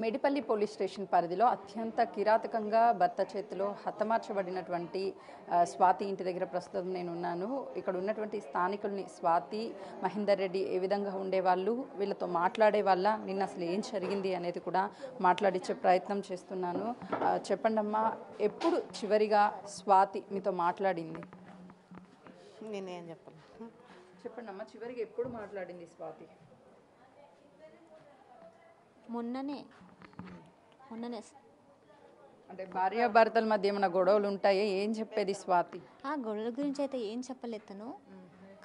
Medipalli police station పరిధిలో అత్యంత కిరాతకంగా భర్త చేతిలో హతమార్చబడినటువంటి స్వాతి ఇంటి దగ్గర ప్రస్తుతం నేను ఉన్నాను. ఇక్కడ ఉన్నటువంటి స్థానికుల్ని స్వాతి, మహేందర్ రెడ్డి ఏ విధంగా ఉండేవాళ్ళు, వీళ్ళతో మాట్లాడే వాళ్ళ, నిన్న అసలు ఏం జరిగింది అనేది కూడా మాట్లాడించే ప్రయత్నం చేస్తున్నాను. చెప్పండి అమ్మా, ఎప్పుడు చివరిగా స్వాతి మీతో మాట్లాడింది? నేనేం చెప్పను. చెప్పండి అమ్మా, చివరిగా ఎప్పుడు మాట్లాడింది స్వాతి? మొన్ననే అంటే భార్యాభర్తల మధ్య ఏమైనా గొడవలు ఉంటాయా? ఏం చెప్పేది స్వాతి? ఆ గొడవల గురించి అయితే ఏం చెప్పలేదు.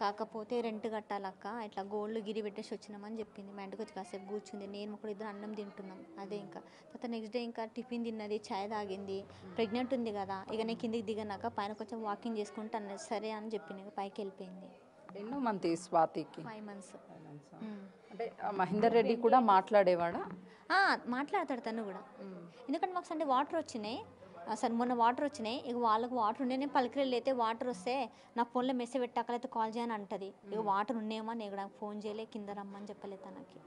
కాకపోతే రెంట్ కట్టాలక్క, ఇట్లా గోల్డ్ గిరి పెట్టేసి వచ్చినామని చెప్పింది. మా ఇంటికి వచ్చి కాసేపు కూర్చుంది, నేను కూడా ఇద్దరు అన్నం తింటున్నాం. అదే ఇంకా తర్వాత నెక్స్ట్ డే ఇంకా టిఫిన్ తిన్నది, ఛాయ్ తాగింది. ప్రెగ్నెంట్ ఉంది కదా, ఇక నేను కిందికి దిగనాక పైన కొంచెం వాకింగ్ చేసుకుంటా అన్నది. సరే అని చెప్పింది, ఇక పైకి వెళ్ళిపోయింది. ఎన్నో మంత్ స్వాతికి? 5 months. అంటే మహేందర్ రెడ్డి కూడా మాట్లాడేవాడా? మాట్లాడతాడు తను కూడా. ఎందుకంటే మాకు సండే వాటర్ వచ్చినాయి, అసలు మొన్న వాటర్ వచ్చినాయి. ఇక వాళ్ళకు వాటర్ ఉండే, నేను పలికిరెళ్ళి అయితే వాటర్ వస్తే నా ఫోన్లో మెసేజ్ పెట్టాకలైతే కాల్ చేయని అంటది. ఇక వాటర్ ఉన్నాయేమో నేను కూడా ఫోన్ చేయలే, కింద రమ్మని చెప్పలేదు తనకి.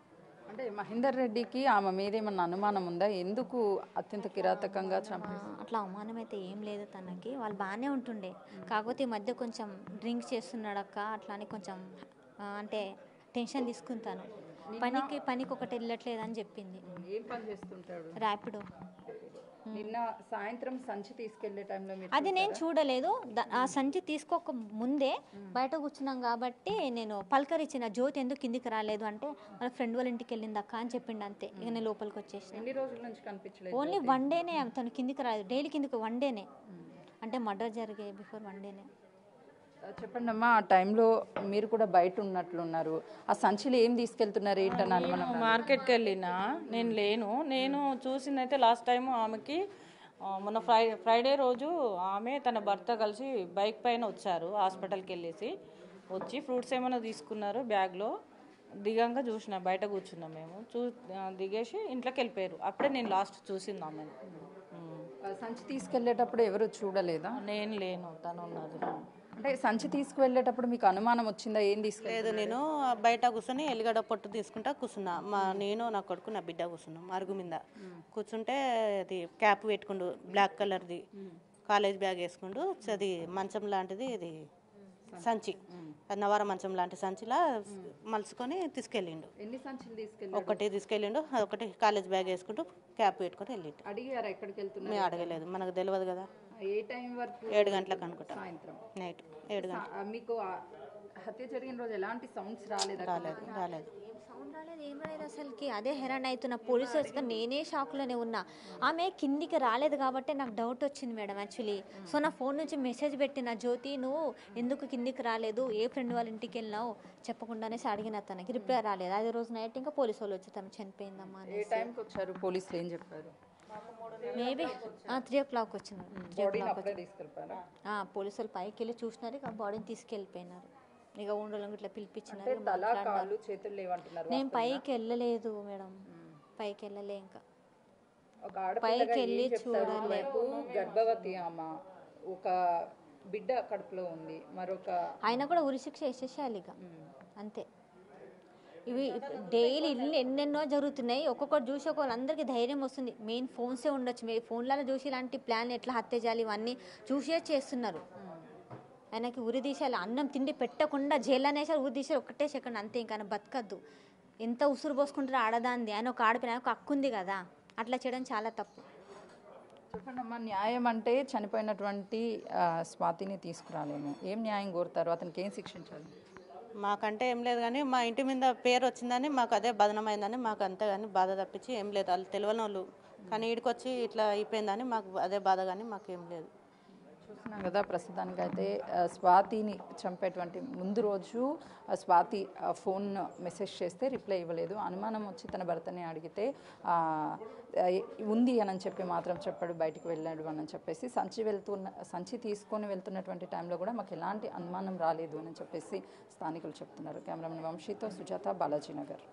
అంటే మహేందర్ రెడ్డికి ఆమె మీద ఏమన్నా అనుమానం ఉందా? ఎందుకు అత్యంత కిరాతకంగా చంపేసి? అట్లా అవమానం అయితే ఏం లేదు తనకి, వాళ్ళు బాగానే ఉంటుండే. కాకపోతే ఈ మధ్య కొంచెం డ్రింక్ చేస్తున్నాడక్క, అట్లా అని కొంచెం అంటే టెన్షన్ తీసుకుంటాను. పనికి ఒకటి వెళ్ళట్లేదు అని చెప్పింది. ఏం పని చేస్తుంటాడు? ర్యాపిడో. నిన్న సాయంత్రం సంచి తీసుకెళ్లే టైంలో అది నేను చూడలేదు. ఆ సంచి తీసుకోక ముందే బయట కూర్చున్నాం కాబట్టి నేను పలకరించిన, జ్యోతి ఎందుకు కిందికి రాలేదు అంటే వాళ్ళ ఫ్రెండ్ వాళ్ళ ఇంటికి వెళ్ళింది అక్క అని చెప్పిండు. అంతే, ఇక నేను లోపలికి వచ్చేసిన. ఎన్ని రోజుల నుంచి కనిపించలేదు? ఓన్లీ 1 డేనే తను కిందికి రాలేదు. డైలీ కిందికి 1 డేనే, అంటే మర్డర్ జరిగే బిఫోర్ 1 డేనే. చెప్పండి అమ్మా, ఆ టైంలో మీరు కూడా బయట ఉన్నట్లున్నారు. ఆ సంచిలో ఏం తీసుకెళ్తున్నారు ఏంటని అనుమానం? మార్కెట్కి వెళ్ళినా నేను చూసిందైతే లాస్ట్ టైం ఆమెకి మొన్న ఫ్రైడే రోజు ఆమె తన భర్త కలిసి బైక్ పైన వచ్చారు. హాస్పిటల్కి వెళ్ళేసి వచ్చి ఫ్రూట్స్ ఏమైనా తీసుకున్నారు బ్యాగ్లో. దిగంగా చూసిన, బయట కూర్చున్నాం మేము. దిగేసి ఇంట్లోకి వెళ్ళిపోయారు. అప్పుడే నేను లాస్ట్ చూసింది ఆమెను. సంచి తీసుకెళ్లేటప్పుడు ఎవరు చూడలేదా? నేను లేను, తను ఉన్నది. అంటే సంచి తీసుకువెళ్ళేటప్పుడు మీకు అనుమానం వచ్చిందా? ఏం లేదు, నేను బయట కూర్చొని ఎల్లిగడ్డ పొట్టు తీసుకుంటా కూర్చున్నా. నేను నా కొడుకు నా బిడ్డ కూర్చున్నాం అరుగు మీద. కూర్చుంటే అది క్యాప్ పెట్టుకుండు, బ్లాక్ కలర్ది కాలేజ్ బ్యాగ్ వేసుకుండు. అది మంచం లాంటిది, ఇది సంచి, నవార మంచం లాంటి సంచిలా మలుచుకొని తీసుకెళ్ళిండు. ఎన్ని సంచులు తీసుకెళ్ళి? ఒకటి తీసుకెళ్ళిండు, అదొకటి కాలేజ్ బ్యాగ్ వేసుకుంటూ క్యాప్ పెట్టుకొని వెళ్ళిండు. అడిగారా ఎక్కడికి వెళ్తున్నా? మేము అడగలేదు, మనకు తెలియదు కదా. ఏ టైం వరకు? 7 గంటలకు అనుకుంటా, సాయంత్రం నైట్ 7 గంటలకు. మీకు హత్య జరిగిన రోజు ఎలాంటి సౌండ్స్ రాలేదు? రాలేదు. ఏం రాలేదు అసలుకి. అదే హెరాన్ అవుతున్న పోలీసులు, నేనే షాక్లోనే ఉన్నా. ఆమె కిందికి రాలేదు కాబట్టి నాకు డౌట్ వచ్చింది మేడం యాక్చువల్లీ. సో నా ఫోన్ నుంచి మెసేజ్ పెట్టిన, జ్యోతి నువ్వు ఎందుకు కిందికి రాలేదు, ఏ ఫ్రెండ్ వాళ్ళ ఇంటికి వెళ్ళినావు చెప్పకుండానే అడిగిన. తనకి రిప్లై రాలేదు. అదే రోజు నైట్ ఇంకా పోలీసు వాళ్ళు వచ్చి తను చనిపోయిందమ్మా అని. ఏ టైంకి వచ్చారు పోలీసులు? ఏం చెప్పారు? మేబీ 3 o'clock వచ్చినారు. 3 o'clock తీసుకెళ్ళిపోయారా? పోలీసు వాళ్ళు పైకి వెళ్ళి చూసినారు, ఇక బాడీని తీసుకెళ్ళిపోయినారు. ఇక ఉండోళ్ళని ఇట్లా పిలిపించినారు. నేను పైకి వెళ్ళలేదు మేడం, పైకి వెళ్ళలే. ఇంకా పైకి వెళ్ళి చూడలేదు. గర్భవతి ఆమె, ఒక బిడ్డ కడుపులో ఉంది, మరొక ఆయన కూడా ఉరిశిక్ష వేసేసేయాలి ఇక, అంతే. ఇవి డైలీ ఎన్నెన్నో జరుగుతున్నాయి. ఒక్కొక్కటి చూసి అందరికీ ధైర్యం వస్తుంది. మెయిన్ ఫోన్సే ఉండొచ్చు, ఫోన్లలో చూసి ఇలాంటి ప్లాన్ ఎట్లా హత్య చేయాలి ఇవన్నీ చూసే చేస్తున్నారు. ఆయనకి ఉరి తీసేయాలి, అన్నం తిండి పెట్టకుండా జైల్లోనే వేసారు, ఉరి తీసేది 1 సెకండ్ అంతే. ఇంకా బతకద్దు. ఎంత ఉసురు పోసుకుంటారో ఆడదాంది. ఆయన ఒక ఆడపిల్ల, ఒక హక్కు ఉంది కదా, అట్లా చేయడం చాలా తప్పు. చెప్పండి అమ్మా, న్యాయం అంటే చనిపోయినటువంటి స్వాతిని తీసుకురాలేము, ఏం న్యాయం కోరుతారు? అతనికి ఏం శిక్షించాలి? మాకంటే ఏం లేదు కానీ మా ఇంటి మీద పేరు వచ్చిందని మాకు అదే బదనమైందని మాకు అంతే, కానీ బాధ తప్పించి ఏం లేదు. వాళ్ళు తెలియని వాళ్ళు కానీ ఈడికొచ్చి ఇట్లా అయిపోయిందని మాకు అదే బాధ, కానీ మాకేం లేదు. చూస్తున్నాం కదా, ప్రస్తుతానికైతే స్వాతిని చంపేటువంటి ముందు రోజు స్వాతి ఫోన్ మెసేజ్ చేస్తే రిప్లై ఇవ్వలేదు. అనుమానం వచ్చి తన భర్తని అడిగితే ఉంది అని చెప్పి మాత్రం చెప్పాడు, బయటికి వెళ్ళాడు అని చెప్పేసి. సంచి తీసుకొని వెళ్తున్నటువంటి టైంలో కూడా మాకు ఎలాంటి అనుమానం రాలేదు అని చెప్పేసి స్థానికులు చెప్తున్నారు. కెమెరామెన్ వంశీతో సుజాత, బాలాజీ నగర్.